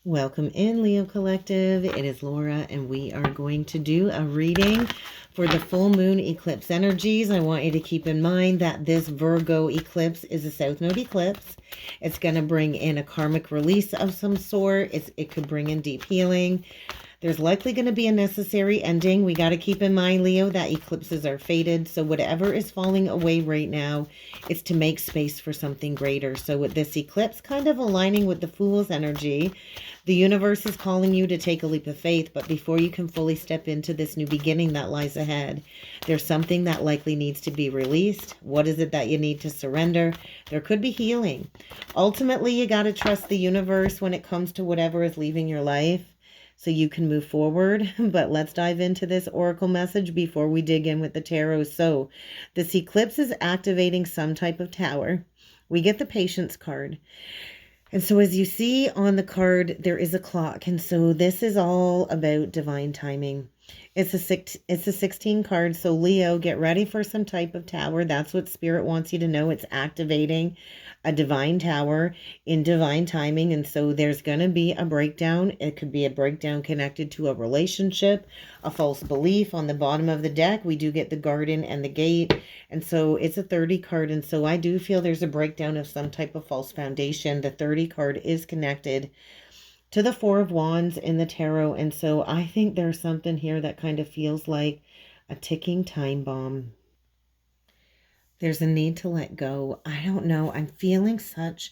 Welcome in, Leo Collective. It is Laura, and we are going to do a reading for the full moon eclipse energies. I want you to keep in mind that this Virgo eclipse is a South Node eclipse. It's going to bring in a karmic release of some sort. It could bring in deep healing. There's likely going to be a necessary ending. We got to keep in mind, Leo, that eclipses are fated. So whatever is falling away right now is to make space for something greater. So with this eclipse kind of aligning with the Fool's energy, the universe is calling you to take a leap of faith. But before you can fully step into this new beginning that lies ahead, there's something that likely needs to be released. What is it that you need to surrender? There could be healing. Ultimately, you got to trust the universe when it comes to whatever is leaving your life, so you can move forward. But let's dive into this oracle message before we dig in with the tarot. So this eclipse is activating some type of tower. We get the Patience card. And so as you see on the card, there is a clock. And so this is all about divine timing. It's a 16 card. So Leo, get ready for some type of tower. That's what Spirit wants you to know. It's activating a divine tower in divine timing. And so there's going to be a breakdown. It could be a breakdown connected to a relationship, a false belief. On the bottom of the deck, we do get the garden and the gate. And so it's a 30 card. And so I do feel there's a breakdown of some type of false foundation. The 30 card is connected to the Four of Wands in the tarot. And so I think there's something here that kind of feels like a ticking time bomb. There's a need to let go. I don't know. I'm feeling such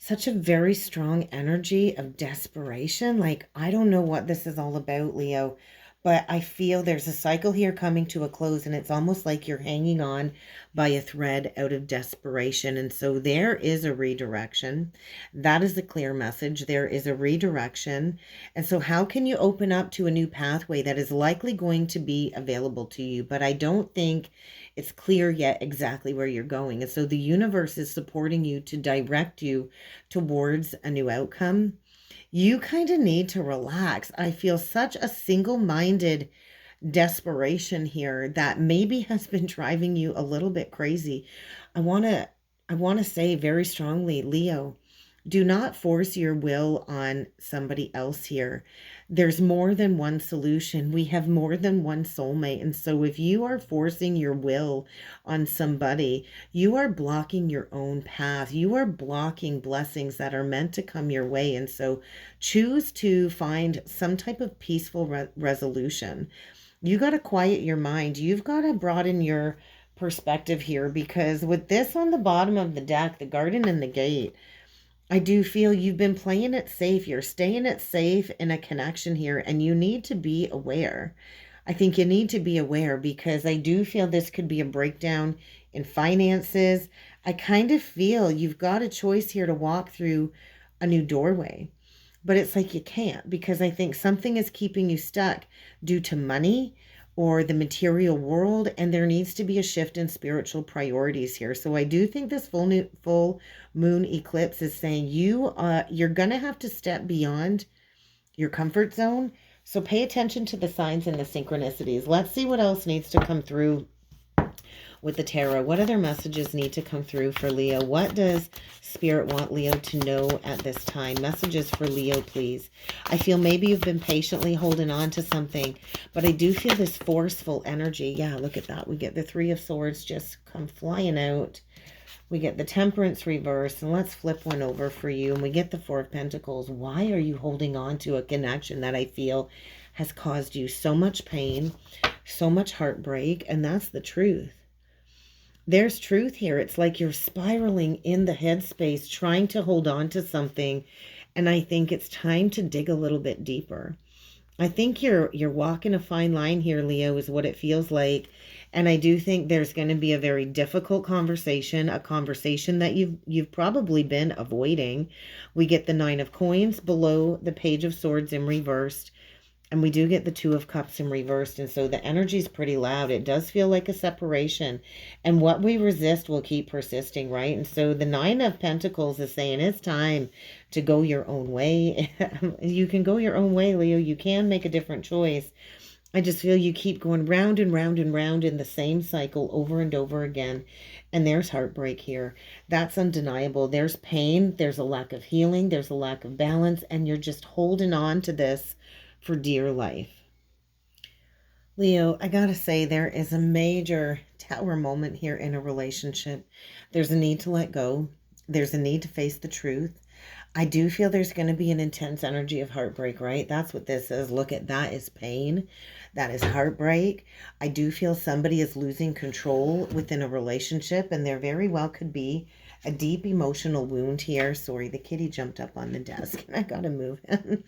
a very strong energy of desperation. Like, I don't know what this is all about, Leo, but I feel there's a cycle here coming to a close, and it's almost like you're hanging on by a thread out of desperation. And so there is a redirection. That is the clear message. There is a redirection. And so how can you open up to a new pathway that is likely going to be available to you? But I don't think it's clear yet exactly where you're going. And so the universe is supporting you to direct you towards a new outcome. You kind of need to relax. I feel such a single-minded desperation here that maybe has been driving you a little bit crazy. I want to say very strongly, Leo, do not force your will on somebody else here. There's more than one solution. We have more than one soulmate. And so if you are forcing your will on somebody, you are blocking your own path. You are blocking blessings that are meant to come your way. And so choose to find some type of peaceful resolution. You got to quiet your mind. You've got to broaden your perspective here, because with this on the bottom of the deck, the garden and the gate, I do feel you've been playing it safe. You're staying it safe in a connection here, and you need to be aware. I think you need to be aware, because I do feel this could be a breakdown in finances. I kind of feel you've got a choice here to walk through a new doorway, but it's like you can't, because I think something is keeping you stuck due to money or the material world, and there needs to be a shift in spiritual priorities here. So I do think this full moon eclipse is saying you're going to have to step beyond your comfort zone. So pay attention to the signs and the synchronicities. Let's see what else needs to come through with the tarot. What other messages need to come through for Leo? What does Spirit want Leo to know at this time? Messages for Leo, please. I feel maybe you've been patiently holding on to something, but I do feel this forceful energy. Yeah, look at that. We get the Three of Swords just come flying out. We get the Temperance Reversed, and let's flip one over for you. And we get the Four of Pentacles. Why are you holding on to a connection that I feel has caused you so much pain, so much heartbreak? And that's the truth. There's truth here. It's like you're spiraling in the headspace, trying to hold on to something. And I think it's time to dig a little bit deeper. I think you're walking a fine line here, Leo, is what it feels like. And I do think there's going to be a very difficult conversation, a conversation that you've probably been avoiding. We get the Nine of Coins below the Page of Swords in reversed. And we do get the Two of Cups in reversed. And so the energy is pretty loud. It does feel like a separation. And what we resist will keep persisting, right? And so the Nine of Pentacles is saying it's time to go your own way. You can go your own way, Leo. You can make a different choice. I just feel you keep going round and round and round in the same cycle over and over again. And there's heartbreak here. That's undeniable. There's pain. There's a lack of healing. There's a lack of balance. And you're just holding on to this for dear life. Leo, I gotta say, there is a major tower moment here in a relationship. There's a need to let go. There's a need to face the truth. I do feel there's going to be an intense energy of heartbreak, right? That's what this is. Look at that is pain. That is heartbreak. I do feel somebody is losing control within a relationship, and there very well could be a deep emotional wound here. Sorry, the kitty jumped up on the desk and I got to move him.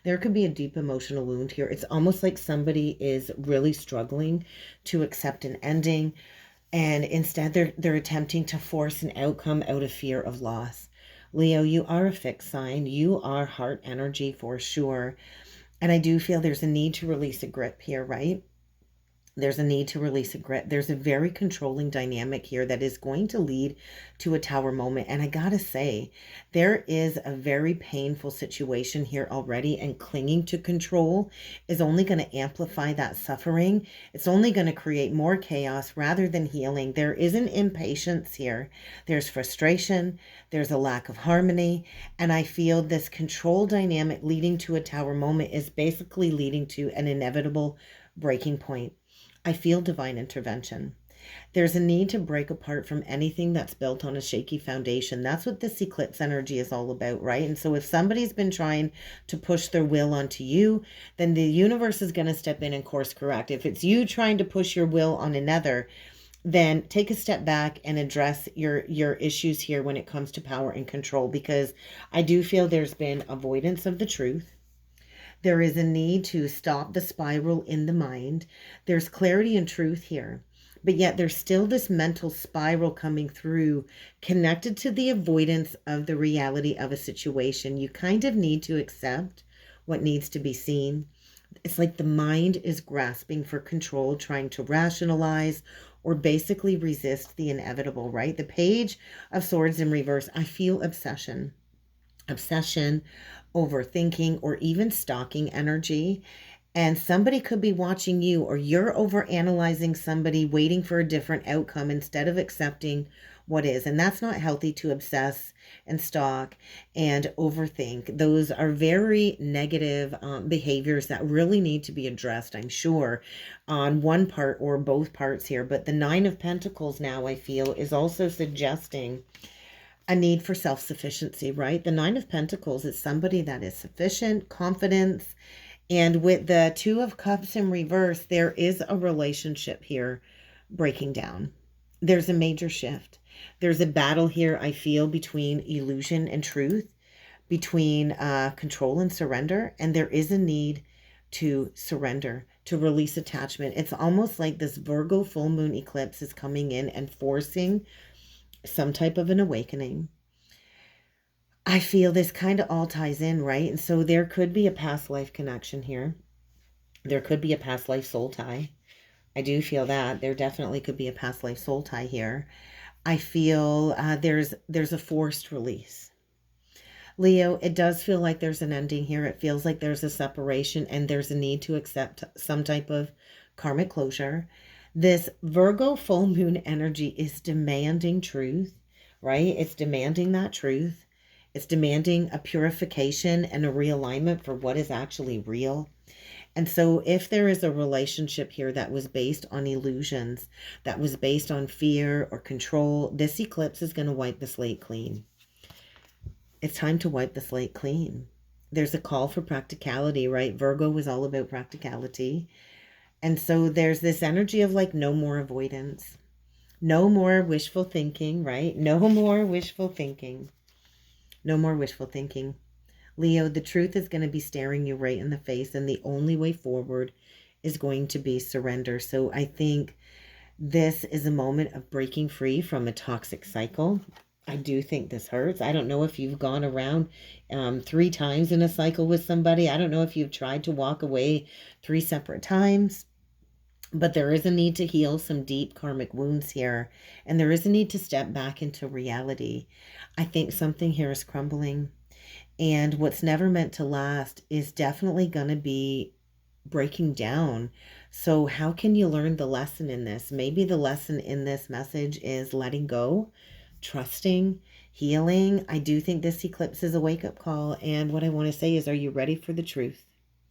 There could be a deep emotional wound here. It's almost like somebody is really struggling to accept an ending, and instead they're attempting to force an outcome out of fear of loss. Leo, you are a fixed sign. You are heart energy for sure. And I do feel there's a need to release a grip here, right? There's a need to release a grip. There's a very controlling dynamic here that is going to lead to a tower moment. And I gotta say, there is a very painful situation here already, and clinging to control is only going to amplify that suffering. It's only going to create more chaos rather than healing. There is an impatience here. There's frustration. There's a lack of harmony. And I feel this control dynamic leading to a tower moment is basically leading to an inevitable breaking point. I feel divine intervention. There's a need to break apart from anything that's built on a shaky foundation. That's what this eclipse energy is all about, right? And so if somebody's been trying to push their will onto you, then the universe is going to step in and course correct. If it's you trying to push your will on another, then take a step back and address your issues here when it comes to power and control, because I do feel there's been avoidance of the truth. There is a need to stop the spiral in the mind. There's clarity and truth here, but yet there's still this mental spiral coming through, connected to the avoidance of the reality of a situation. You kind of need to accept what needs to be seen. It's like the mind is grasping for control, trying to rationalize or basically resist the inevitable, right? The Page of Swords in reverse, I feel obsession, overthinking, or even stalking energy. And somebody could be watching you, or you're over analyzing somebody, waiting for a different outcome instead of accepting what is. And that's not healthy, to obsess and stalk and overthink. Those are very negative behaviors that really need to be addressed, I'm sure, on one part or both parts here. But the Nine of Pentacles now, I feel, is also suggesting a need for self-sufficiency, right? The Nine of Pentacles is somebody that is sufficient, confidence. And with the Two of Cups in reverse, there is a relationship here breaking down. There's a major shift. There's a battle here, I feel, between illusion and truth, between control and surrender. And there is a need to surrender, to release attachment. It's almost like this Virgo full moon eclipse is coming in and forcing some type of an awakening. I feel this kind of all ties in, right? And so there could be a past life connection here. There could be a past life soul tie. I do feel that. There definitely could be a past life soul tie here. I feel there's a forced release. Leo, it does feel like there's an ending here. It feels like there's a separation, and there's a need to accept some type of karmic closure. This Virgo full moon energy is demanding truth, right? It's demanding that truth. It's demanding a purification and a realignment for what is actually real. And so if there is a relationship here that was based on illusions, that was based on fear or control, this eclipse is going to wipe the slate clean. It's time to wipe the slate clean. There's a call for practicality, right? Virgo was all about practicality. And so there's this energy of like no more avoidance, no more wishful thinking, right? No more wishful thinking. No more wishful thinking. Leo, the truth is going to be staring you right in the face, and the only way forward is going to be surrender. So I think this is a moment of breaking free from a toxic cycle. I do think this hurts. I don't know if you've gone around 3 times in a cycle with somebody. I don't know if you've tried to walk away 3 separate times. But there is a need to heal some deep karmic wounds here. And there is a need to step back into reality. I think something here is crumbling. And what's never meant to last is definitely going to be breaking down So how can you learn the lesson in this? Maybe the lesson in this message is letting go, trusting, healing. I do think this eclipse is a wake-up call. And what I want to say is, are you ready for the truth?